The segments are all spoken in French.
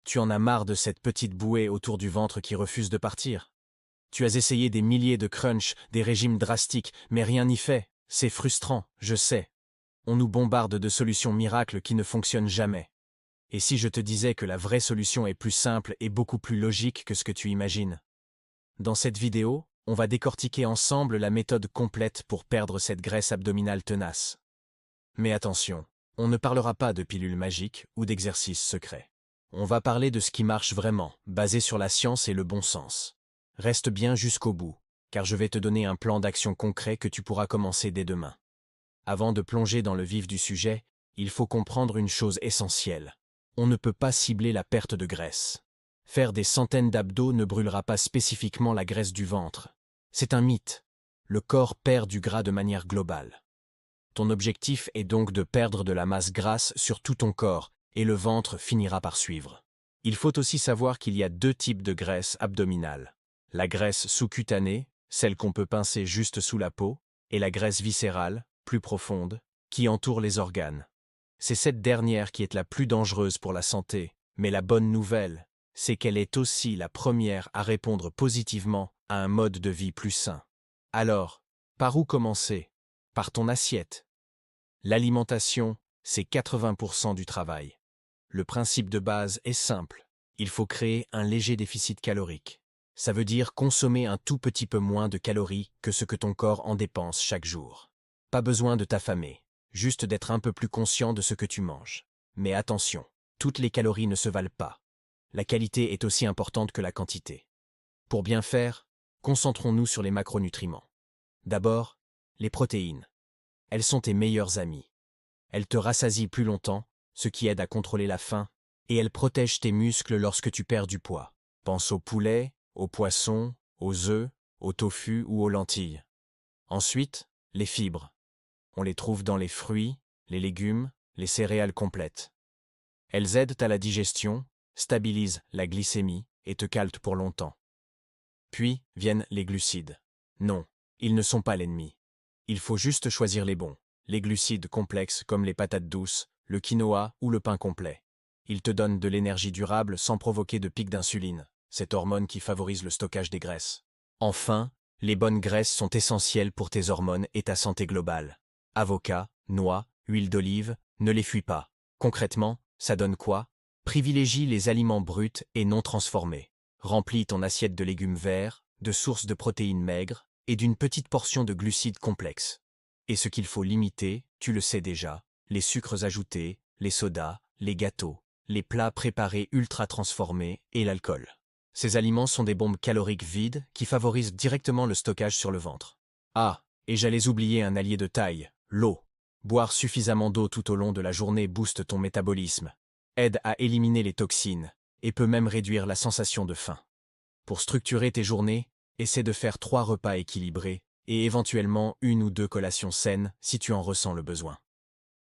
Tu en as marre de cette petite bouée autour du ventre qui refuse de partir. Tu as essayé des milliers de crunchs, des régimes drastiques, mais rien n'y fait. C'est frustrant, je sais. On nous bombarde de solutions miracles qui ne fonctionnent jamais. Et si je te disais que la vraie solution est plus simple et beaucoup plus logique que ce que tu imagines? Dans cette vidéo, on va décortiquer ensemble la méthode complète pour perdre cette graisse abdominale tenace. Mais attention, on ne parlera pas de pilules magiques ou d'exercices secrets. On va parler de ce qui marche vraiment, basé sur la science et le bon sens. Reste bien jusqu'au bout, car je vais te donner un plan d'action concret que tu pourras commencer dès demain. Avant de plonger dans le vif du sujet, il faut comprendre une chose essentielle. On ne peut pas cibler la perte de graisse. Faire des centaines d'abdos ne brûlera pas spécifiquement la graisse du ventre. C'est un mythe. Le corps perd du gras de manière globale. Ton objectif est donc de perdre de la masse grasse sur tout ton corps, et le ventre finira par suivre. Il faut aussi savoir qu'il y a deux types de graisse abdominale. La graisse sous-cutanée, celle qu'on peut pincer juste sous la peau, et la graisse viscérale, plus profonde, qui entoure les organes. C'est cette dernière qui est la plus dangereuse pour la santé, mais la bonne nouvelle, c'est qu'elle est aussi la première à répondre positivement à un mode de vie plus sain. Alors, par où commencer? Par ton assiette. L'alimentation, c'est 80% du travail. Le principe de base est simple. Il faut créer un léger déficit calorique. Ça veut dire consommer un tout petit peu moins de calories que ce que ton corps en dépense chaque jour. Pas besoin de t'affamer, juste d'être un peu plus conscient de ce que tu manges. Mais attention, toutes les calories ne se valent pas. La qualité est aussi importante que la quantité. Pour bien faire, concentrons-nous sur les macronutriments. D'abord, les protéines. Elles sont tes meilleures amies. Elles te rassasient plus longtemps, ce qui aide à contrôler la faim, et elles protègent tes muscles lorsque tu perds du poids. Pense au poulet, au poisson, aux œufs, au tofu ou aux lentilles. Ensuite, les fibres. On les trouve dans les fruits, les légumes, les céréales complètes. Elles aident à la digestion, stabilisent la glycémie et te calent pour longtemps. Puis viennent les glucides. Non, ils ne sont pas l'ennemi. Il faut juste choisir les bons. Les glucides complexes comme les patates douces, le quinoa ou le pain complet. Ils te donnent de l'énergie durable sans provoquer de pic d'insuline, cette hormone qui favorise le stockage des graisses. Enfin, les bonnes graisses sont essentielles pour tes hormones et ta santé globale. Avocat, noix, huile d'olive, ne les fuis pas. Concrètement, ça donne quoi? Privilégie les aliments bruts et non transformés. Remplis ton assiette de légumes verts, de sources de protéines maigres et d'une petite portion de glucides complexes. Et ce qu'il faut limiter, tu le sais déjà, les sucres ajoutés, les sodas, les gâteaux, les plats préparés ultra transformés et l'alcool. Ces aliments sont des bombes caloriques vides qui favorisent directement le stockage sur le ventre. Ah, et j'allais oublier un allié de taille, l'eau. Boire suffisamment d'eau tout au long de la journée booste ton métabolisme, aide à éliminer les toxines et peut même réduire la sensation de faim. Pour structurer tes journées, essaie de faire 3 repas équilibrés et éventuellement 1 ou 2 collations saines si tu en ressens le besoin.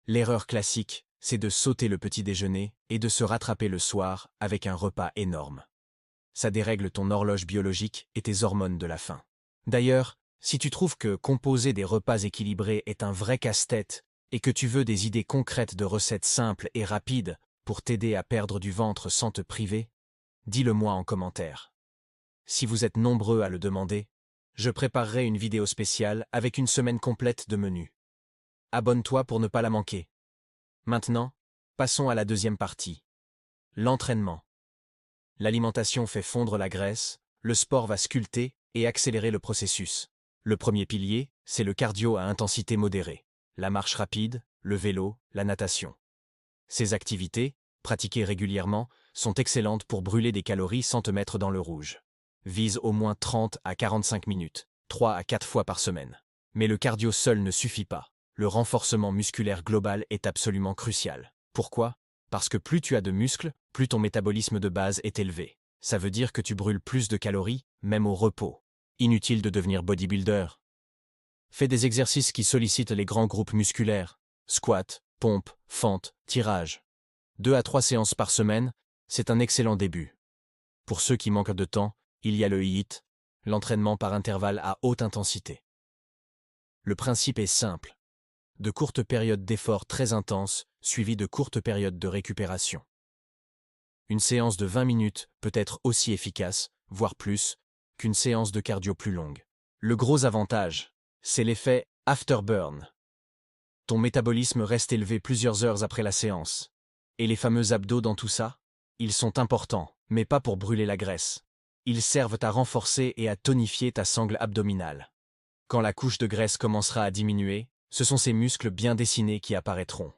L'erreur classique, c'est de sauter le petit déjeuner et de se rattraper le soir avec un repas énorme. Ça dérègle ton horloge biologique et tes hormones de la faim. D'ailleurs, si tu trouves que composer des repas équilibrés est un vrai casse-tête et que tu veux des idées concrètes de recettes simples et rapides pour t'aider à perdre du ventre sans te priver, dis-le-moi en commentaire. Si vous êtes nombreux à le demander, je préparerai une vidéo spéciale avec une semaine complète de menus. Abonne-toi pour ne pas la manquer. Maintenant, passons à la deuxième partie. L'entraînement. L'alimentation fait fondre la graisse, le sport va sculpter et accélérer le processus. Le premier pilier, c'est le cardio à intensité modérée. La marche rapide, le vélo, la natation. Ces activités, pratiquées régulièrement, sont excellentes pour brûler des calories sans te mettre dans le rouge. Vise au moins 30 à 45 minutes, 3 à 4 fois par semaine. Mais le cardio seul ne suffit pas. Le renforcement musculaire global est absolument crucial. Pourquoi? Parce que plus tu as de muscles, plus ton métabolisme de base est élevé. Ça veut dire que tu brûles plus de calories, même au repos. Inutile de devenir bodybuilder. Fais des exercices qui sollicitent les grands groupes musculaires. Squat, pompe, fente, tirage. 2 à 3 séances par semaine, c'est un excellent début. Pour ceux qui manquent de temps, il y a le HIIT, l'entraînement par intervalle à haute intensité. Le principe est simple. De courtes périodes d'efforts très intenses, suivies de courtes périodes de récupération. Une séance de 20 minutes peut être aussi efficace, voire plus, qu'une séance de cardio plus longue. Le gros avantage, c'est l'effet afterburn. Ton métabolisme reste élevé plusieurs heures après la séance. Et les fameux abdos dans tout ça? Ils sont importants, mais pas pour brûler la graisse. Ils servent à renforcer et à tonifier ta sangle abdominale. Quand la couche de graisse commencera à diminuer, ce sont ces muscles bien dessinés qui apparaîtront.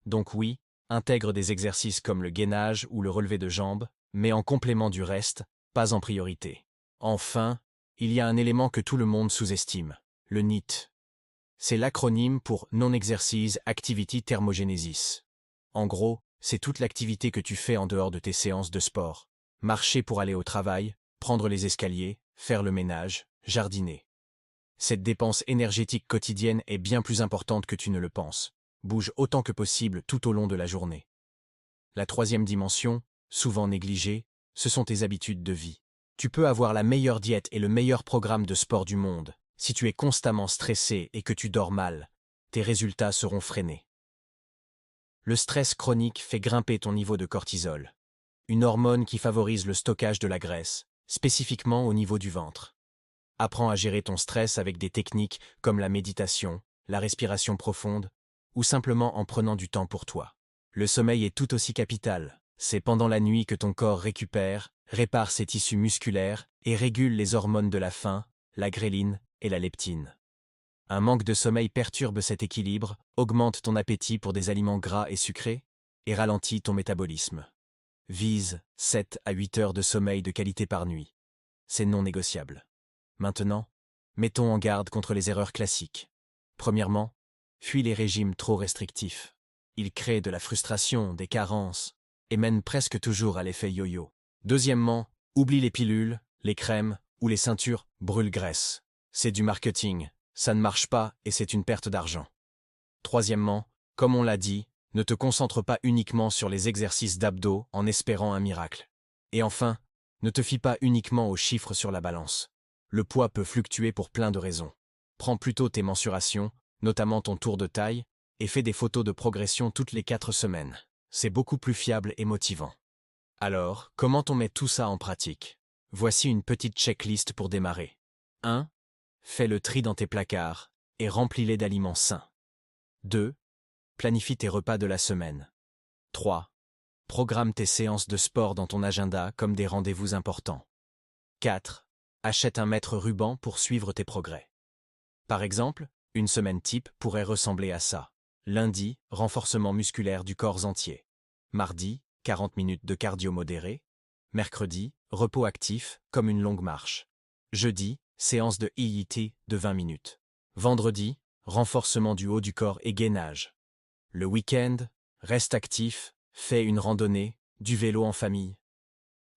Donc oui, intègre des exercices comme le gainage ou le relevé de jambes, mais en complément du reste, pas en priorité. Enfin, il y a un élément que tout le monde sous-estime, le NEAT. C'est l'acronyme pour Non-Exercise Activity Thermogenesis. En gros, c'est toute l'activité que tu fais en dehors de tes séances de sport. Marcher pour aller au travail, prendre les escaliers, faire le ménage, jardiner. Cette dépense énergétique quotidienne est bien plus importante que tu ne le penses. Bouge autant que possible tout au long de la journée. La troisième dimension, souvent négligée, ce sont tes habitudes de vie. Tu peux avoir la meilleure diète et le meilleur programme de sport du monde. Si tu es constamment stressé et que tu dors mal, tes résultats seront freinés. Le stress chronique fait grimper ton niveau de cortisol, une hormone qui favorise le stockage de la graisse, spécifiquement au niveau du ventre. Apprends à gérer ton stress avec des techniques comme la méditation, la respiration profonde, ou simplement en prenant du temps pour toi. Le sommeil est tout aussi capital. C'est pendant la nuit que ton corps récupère, répare ses tissus musculaires et régule les hormones de la faim, la gréline et la leptine. Un manque de sommeil perturbe cet équilibre, augmente ton appétit pour des aliments gras et sucrés, et ralentit ton métabolisme. Vise 7 à 8 heures de sommeil de qualité par nuit. C'est non négociable. Maintenant, mettons en garde contre les erreurs classiques. Premièrement, fuis les régimes trop restrictifs. Ils créent de la frustration, des carences, et mènent presque toujours à l'effet yo-yo. Deuxièmement, oublie les pilules, les crèmes ou les ceintures brûle-graisse. C'est du marketing, ça ne marche pas et c'est une perte d'argent. Troisièmement, comme on l'a dit, ne te concentre pas uniquement sur les exercices d'abdos en espérant un miracle. Et enfin, ne te fie pas uniquement aux chiffres sur la balance. Le poids peut fluctuer pour plein de raisons. Prends plutôt tes mensurations, notamment ton tour de taille, et fais des photos de progression toutes les 4 semaines. C'est beaucoup plus fiable et motivant. Alors, comment on met tout ça en pratique? Voici une petite checklist pour démarrer. 1. Fais le tri dans tes placards et remplis-les d'aliments sains. 2. Planifie tes repas de la semaine. 3. Programme tes séances de sport dans ton agenda comme des rendez-vous importants. 4. Achète un mètre ruban pour suivre tes progrès. Par exemple, une semaine type pourrait ressembler à ça. Lundi, renforcement musculaire du corps entier. Mardi, 40 minutes de cardio modéré. Mercredi, repos actif, comme une longue marche. Jeudi, séance de HIIT de 20 minutes. Vendredi, renforcement du haut du corps et gainage. Le week-end, reste actif, fais une randonnée, du vélo en famille.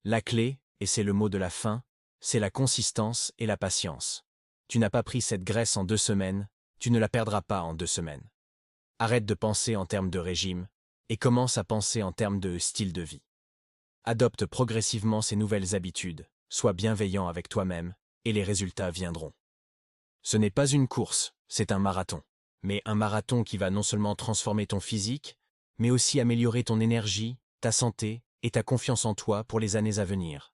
La clé, et c'est le mot de la fin, c'est la consistance et la patience. Tu n'as pas pris cette graisse en 2 semaines, tu ne la perdras pas en 2 semaines. Arrête de penser en termes de régime et commence à penser en termes de style de vie. Adopte progressivement ces nouvelles habitudes, sois bienveillant avec toi-même et les résultats viendront. Ce n'est pas une course, c'est un marathon. Mais un marathon qui va non seulement transformer ton physique, mais aussi améliorer ton énergie, ta santé et ta confiance en toi pour les années à venir.